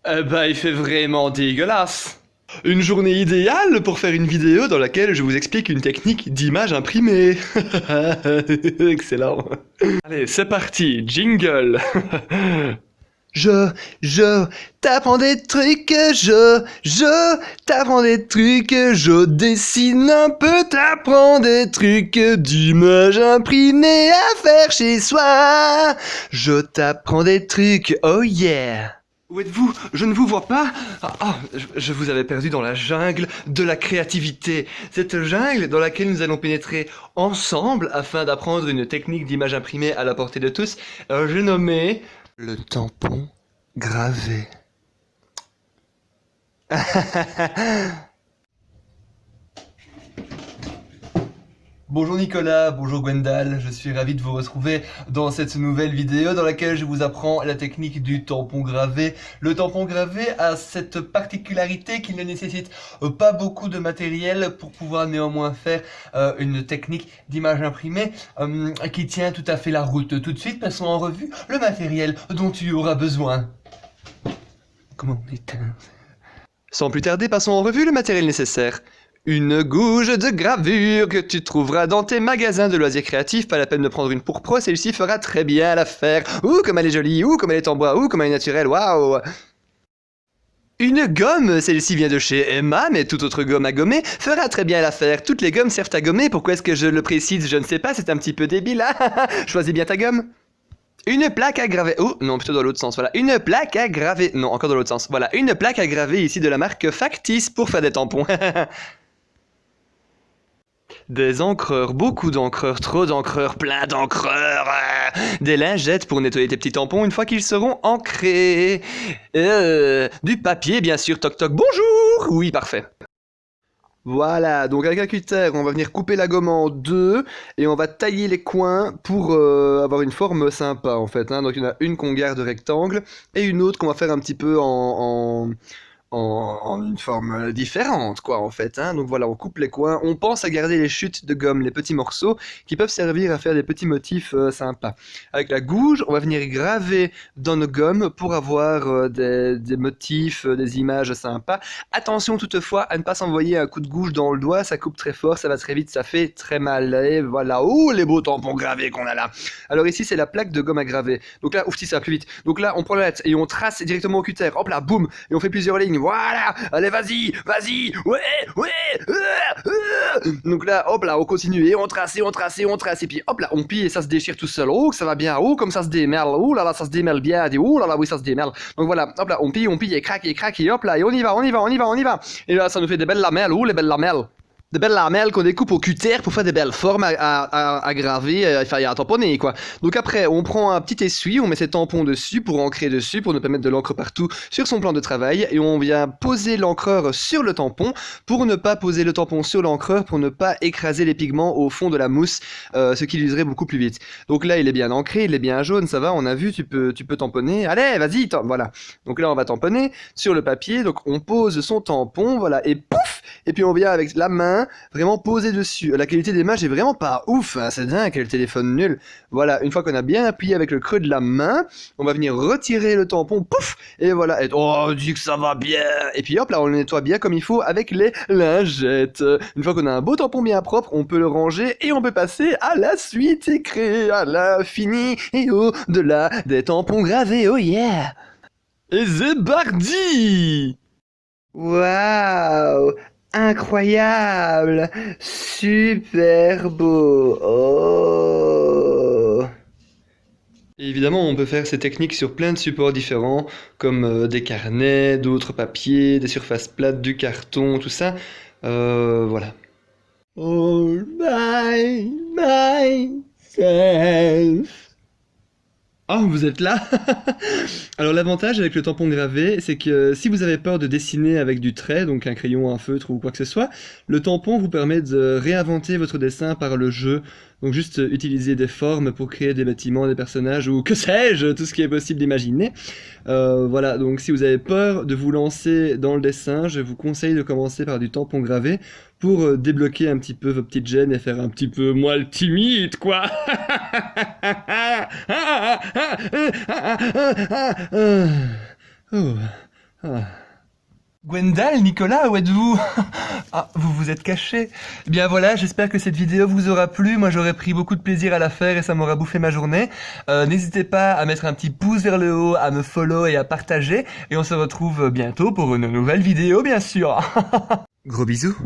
Eh ben, il fait vraiment dégueulasse. Une journée idéale pour faire une vidéo dans laquelle je vous explique une technique d'image imprimée. Excellent. Allez, c'est parti, jingle. Je t'apprends des trucs, t'apprends des trucs, je dessine un peu, t'apprends des trucs d'images imprimées à faire chez soi. Je t'apprends des trucs, oh yeah. Où êtes-vous? Je ne vous vois pas. Je vous avais perdu dans la jungle de la créativité. Cette jungle dans laquelle nous allons pénétrer ensemble afin d'apprendre une technique d'image imprimée à la portée de tous. J'ai nommé le tampon gravé. Bonjour Nicolas, bonjour Gwendal, je suis ravi de vous retrouver dans cette nouvelle vidéo dans laquelle je vous apprends la technique du tampon gravé. Le tampon gravé a cette particularité qu'il ne nécessite pas beaucoup de matériel pour pouvoir néanmoins faire une technique d'image imprimée qui tient tout à fait la route. Tout de suite, passons en revue le matériel dont tu auras besoin. Comment on éteint? Sans plus tarder, passons en revue le matériel nécessaire. Une gouge de gravure que tu trouveras dans tes magasins de loisirs créatifs. Pas la peine de prendre une pour pro, celle-ci fera très bien l'affaire. Ouh, comme elle est jolie, ouh, comme elle est en bois, ouh, comme elle est naturelle, waouh. Une gomme, celle-ci vient de chez Emma, mais toute autre gomme à gommer fera très bien l'affaire. Toutes les gommes servent à gommer, pourquoi est-ce que je le précise? Je ne sais pas, c'est un petit peu débile. Choisis bien ta gomme. Une plaque à graver. Oh, non, plutôt dans l'autre sens, voilà. Une plaque à graver. Non, encore dans l'autre sens. Voilà, une plaque à graver ici de la marque Factice pour faire des tampons. Des encreurs, beaucoup d'encreurs, trop d'encreurs, plein d'encreurs. Des lingettes pour nettoyer tes petits tampons une fois qu'ils seront ancrés. Du papier, bien sûr, toc toc, bonjour. Oui, parfait. Voilà, donc avec un cutter, on va venir couper la gomme en deux et on va tailler les coins pour avoir une forme sympa en fait. Hein. Donc il y en a une qu'on garde rectangle et une autre qu'on va faire un petit peu en une forme différente, quoi, en fait. Hein. Donc voilà, on coupe les coins. On pense à garder les chutes de gomme, les petits morceaux, qui peuvent servir à faire des petits motifs sympas. Avec la gouge, on va venir graver dans nos gommes pour avoir des motifs, des images sympas. Attention toutefois à ne pas s'envoyer un coup de gouge dans le doigt, ça coupe très fort, ça va très vite, ça fait très mal. Et voilà, oh, les beaux tampons gravés qu'on a là. Alors ici, c'est la plaque de gomme à graver. Donc là, ouf, si ça va plus vite. Donc là, on prend la lettre et on trace directement au cutter. Hop là, boum, et on fait plusieurs lignes. Voilà, allez, vas-y, ouais. Donc là, hop là, on continue et on trace, et puis hop là, on plie et ça se déchire tout seul. Oh, que ça va bien, oh, comme ça se démêle, oh là là, ça se démêle bien, oh là là, oui, ça se démêle. Donc voilà, hop là, on plie, et craque, et hop là, et on y va. Et là, ça nous fait des belles lamelles, oh, les belles lamelles. Des belles lamelles qu'on découpe au cutter pour faire des belles formes à graver, enfin à tamponner quoi. Donc après on prend un petit essuie, on met ses tampons dessus pour ancrer dessus, pour ne pas mettre de l'encre partout sur son plan de travail et on vient poser l'encreur sur le tampon pour ne pas poser le tampon sur l'encreur pour ne pas écraser les pigments au fond de la mousse, ce qui l'userait beaucoup plus vite. Donc là il est bien ancré, il est bien jaune, ça va, on a vu, tu peux tamponner. Allez vas-y, voilà. Donc là on va tamponner sur le papier, donc on pose son tampon, voilà, et pouf, et puis on vient avec la main vraiment posé dessus. La qualité des images est vraiment pas ouf, hein, c'est dingue, quel téléphone nul. Voilà, une fois qu'on a bien appuyé avec le creux de la main, on va venir retirer le tampon, pouf, et voilà, et oh, dis que ça va bien. Et puis hop là, on le nettoie bien comme il faut avec les lingettes. Une fois qu'on a un beau tampon bien propre, on peut le ranger et on peut passer à la suite et créer à l'infini et au-delà des tampons gravés, oh yeah. Et c'est parti. Waouh! Incroyable! Super beau! Oh! Et évidemment, on peut faire ces techniques sur plein de supports différents, comme des carnets, d'autres papiers, des surfaces plates, du carton, tout ça. Voilà. All by myself. Ah, vous êtes là? Alors l'avantage avec le tampon gravé, c'est que si vous avez peur de dessiner avec du trait, donc un crayon, un feutre ou quoi que ce soit, le tampon vous permet de réinventer votre dessin par le jeu. Donc juste utiliser des formes pour créer des bâtiments, des personnages ou que sais-je, tout ce qui est possible d'imaginer. Voilà, donc si vous avez peur de vous lancer dans le dessin, je vous conseille de commencer par du tampon gravé pour débloquer un petit peu vos petites gênes et faire un petit peu moins le timide, quoi. Oh. Gwendal, Nicolas, où êtes-vous? Ah, vous vous êtes caché. Eh bien voilà, j'espère que cette vidéo vous aura plu. Moi j'aurais pris beaucoup de plaisir à la faire et ça m'aura bouffé ma journée. N'hésitez pas à mettre un petit pouce vers le haut, à me follow et à partager. Et on se retrouve bientôt pour une nouvelle vidéo, bien sûr. Gros bisous.